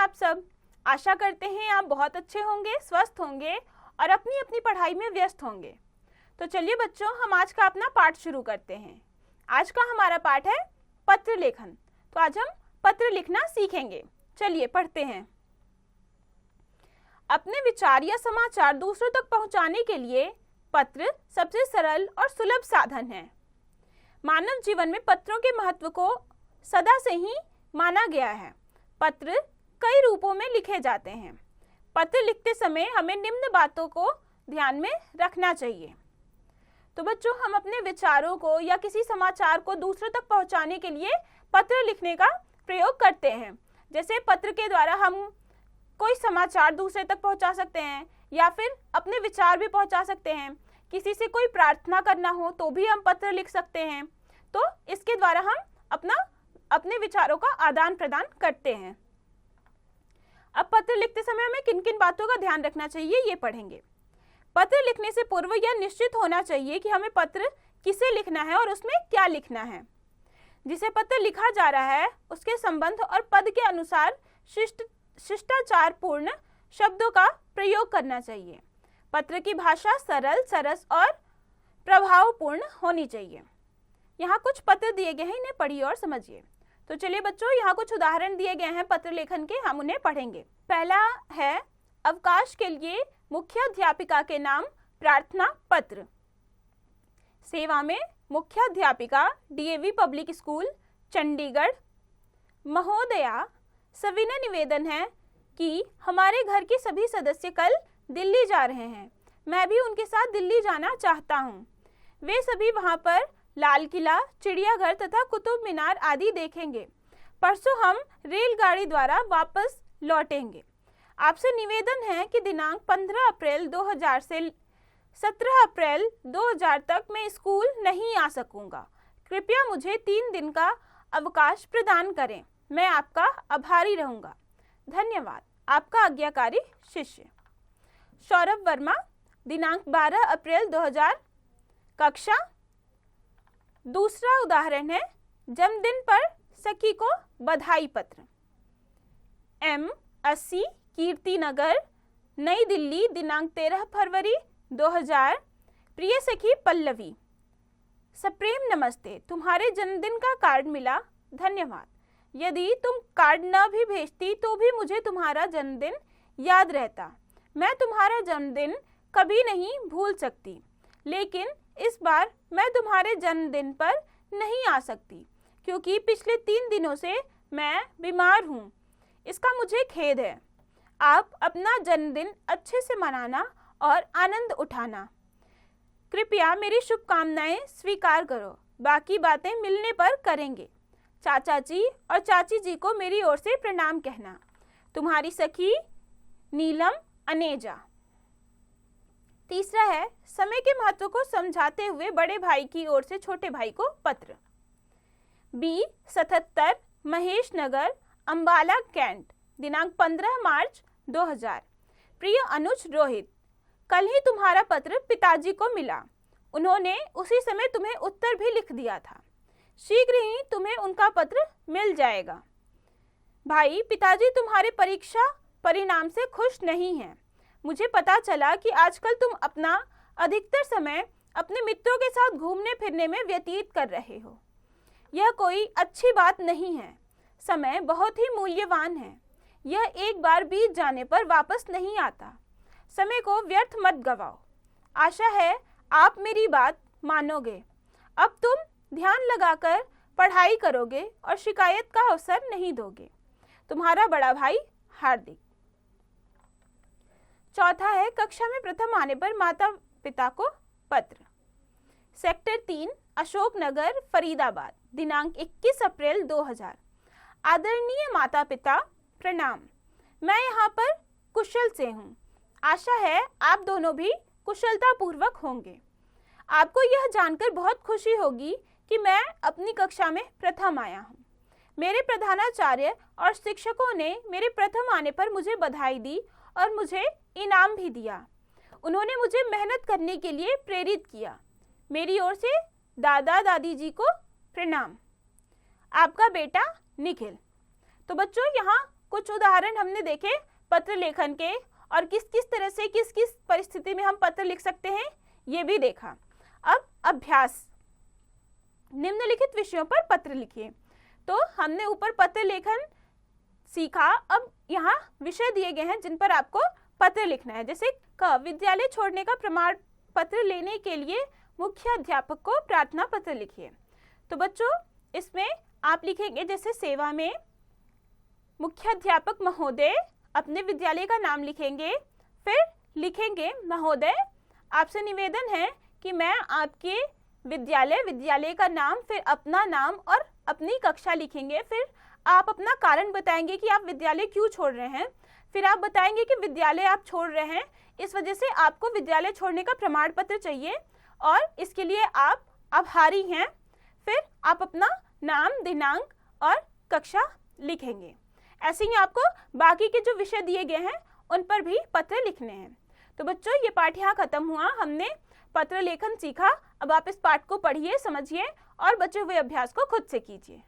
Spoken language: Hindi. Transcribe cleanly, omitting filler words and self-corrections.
आप सब? आशा करते हैं आप बहुत अच्छे होंगे, स्वस्थ होंगे और अपनी अपनी पढ़ाई में व्यस्त होंगे। तो चलिए बच्चों, हम आज का अपना पाठ शुरू करते हैं। आज का हमारा पाठ है पत्र लेखन। तो आज हम पत्र लिखना सीखेंगे। चलिए पढ़ते हैं। अपने विचार या समाचार दूसरों तक पहुंचाने के लिए पत्र सबसे सरल और सुलभ साधन है। मानव जीवन में पत्रों के महत्व को सदा से ही माना गया है। पत्र कई रूपों में लिखे जाते हैं। पत्र लिखते समय हमें निम्न बातों को ध्यान में रखना चाहिए। तो बच्चों, हम अपने विचारों को या किसी समाचार को दूसरों तक पहुंचाने के लिए पत्र लिखने का प्रयोग करते हैं। जैसे पत्र के द्वारा हम कोई समाचार दूसरे तक पहुंचा सकते हैं या फिर अपने विचार भी पहुंचा सकते हैं। किसी से कोई प्रार्थना करना हो तो भी हम पत्र लिख सकते हैं। तो इसके द्वारा हम अपने विचारों का आदान प्रदान करते हैं। अब पत्र लिखते समय हमें किन किन बातों का ध्यान रखना चाहिए, ये पढ़ेंगे। पत्र लिखने से पूर्व यह निश्चित होना चाहिए कि हमें पत्र किसे लिखना है और उसमें क्या लिखना है। जिसे पत्र लिखा जा रहा है उसके संबंध और पद के अनुसार शिष्टाचार पूर्ण शब्दों का प्रयोग करना चाहिए। पत्र की भाषा सरल, सरस और प्रभावपूर्ण होनी चाहिए। यहाँ कुछ पत्र दिए गए हैं, इन्हें पढ़िए और समझिए। तो चलिए बच्चों, यहाँ कुछ उदाहरण दिए गए हैं पत्र लेखन के, हम उन्हें पढ़ेंगे। पहला है अवकाश के लिए मुख्याध्यापिका के नाम प्रार्थना पत्र। सेवा में मुख्याध्यापिका, डीएवी पब्लिक स्कूल, चंडीगढ़। महोदया, सविनय निवेदन है कि हमारे घर के सभी सदस्य कल दिल्ली जा रहे हैं। मैं भी उनके साथ दिल्ली जाना चाहता हूँ। वे सभी वहाँ पर लाल किला, चिड़ियाघर तथा कुतुब मीनार आदि देखेंगे। परसों हम रेलगाड़ी द्वारा वापस लौटेंगे। आपसे निवेदन है कि दिनांक 15 अप्रैल 2000 से 17 अप्रैल 2000 तक मैं स्कूल नहीं आ सकूंगा। कृपया मुझे 3 दिन का अवकाश प्रदान करें। मैं आपका आभारी रहूंगा। धन्यवाद। आपका आज्ञाकारी शिष्य। सौरभ वर्मा, दिनांक 12 अप्रैल 2000, कक्षा। दूसरा उदाहरण है जन्मदिन पर सखी को बधाई पत्र। M 80, कीर्ति नगर, नई दिल्ली, दिनांक 13 फरवरी 2000। प्रिय सखी पल्लवी, सप्रेम नमस्ते। तुम्हारे जन्मदिन का कार्ड मिला, धन्यवाद। यदि तुम कार्ड न भी भेजती तो भी मुझे तुम्हारा जन्मदिन याद रहता। मैं तुम्हारा जन्मदिन कभी नहीं भूल सकती, लेकिन इस बार मैं तुम्हारे जन्मदिन पर नहीं आ सकती क्योंकि पिछले 3 दिनों से मैं बीमार हूँ। इसका मुझे खेद है। आप अपना जन्मदिन अच्छे से मनाना और आनंद उठाना। कृपया मेरी शुभकामनाएं स्वीकार करो। बाकी बातें मिलने पर करेंगे। चाचा जी और चाची जी को मेरी ओर से प्रणाम कहना। तुम्हारी सखी नीलम अनेजा। तीसरा है समय के महत्व को समझाते हुए बड़े भाई की ओर से छोटे भाई को पत्र। B 77, महेश नगर, अंबाला कैंट, दिनांक 15 मार्च 2000। प्रिय अनुज रोहित, कल ही तुम्हारा पत्र पिताजी को मिला। उन्होंने उसी समय तुम्हें उत्तर भी लिख दिया था। शीघ्र ही तुम्हें उनका पत्र मिल जाएगा। भाई, पिताजी तुम्हारे परीक्षा परिणाम से खुश नहीं हैं। मुझे पता चला कि आजकल तुम अपना अधिकतर समय अपने मित्रों के साथ घूमने फिरने में व्यतीत कर रहे हो। यह कोई अच्छी बात नहीं है। समय बहुत ही मूल्यवान है। यह एक बार बीत जाने पर वापस नहीं आता। समय को व्यर्थ मत गवाओ। आशा है आप मेरी बात मानोगे। अब तुम ध्यान लगाकर पढ़ाई करोगे और शिकायत का अवसर नहीं दोगे। तुम्हारा बड़ा भाई हार्दिक। चौथा है कक्षा में प्रथम आने पर माता पिता को पत्र। सेक्टर 3, अशोक नगर, फरीदाबाद, दिनांक 21 अप्रैल 2000। आदरणीय माता पिता, प्रणाम। मैं यहाँ पर कुशल से हूँ। आशा है आप दोनों भी कुशलता पूर्वक होंगे। आपको यह जानकर बहुत खुशी होगी कि मैं अपनी कक्षा में प्रथम आया हूँ। मेरे प्रधानाचार्य और शिक्षकों ने मेरे प्रथम आने पर मुझे बधाई दी और मुझे इनाम भी दिया। उन्होंने मुझे मेहनत करने के लिए प्रेरित किया। मेरी ओर से दादा दादी जी को प्रणाम। आपका बेटा निखिल। तो बच्चों, यहाँ कुछ उदाहरण हमने देखे पत्र लेखन के, और किस किस तरह से किस किस परिस्थिति में हम पत्र लिख सकते हैं ये भी देखा। अब अभ्यास, निम्नलिखित विषयों पर पत्र लिखिए। तो हमने ऊपर पत्र लेखन सीखा, अब यहाँ विषय दिए गए हैं जिन पर आपको पत्र लिखना है। जैसे क, विद्यालय छोड़ने का प्रमाण पत्र लेने के लिए मुख्य अध्यापक को प्रार्थना पत्र लिखिए। तो बच्चों इसमें आप लिखेंगे, जैसे सेवा में मुख्य अध्यापक महोदय, अपने विद्यालय का नाम लिखेंगे, फिर लिखेंगे महोदय आपसे निवेदन है कि मैं आपके विद्यालय का नाम, फिर अपना नाम और अपनी कक्षा लिखेंगे। फिर आप अपना कारण बताएंगे कि आप विद्यालय क्यों छोड़ रहे हैं। फिर आप बताएंगे कि विद्यालय आप छोड़ रहे हैं इस वजह से आपको विद्यालय छोड़ने का प्रमाण पत्र चाहिए और इसके लिए आप आभारी हैं। फिर आप अपना नाम, दिनांक और कक्षा लिखेंगे। ऐसे ही आपको बाकी के जो विषय दिए गए हैं उन पर भी पत्र लिखने हैं। तो बच्चों ये पाठ यहाँ खत्म हुआ, हमने पत्र लेखन सीखा। अब आप इस पाठ को पढ़िए, समझिए और बचे हुए अभ्यास को खुद से कीजिए।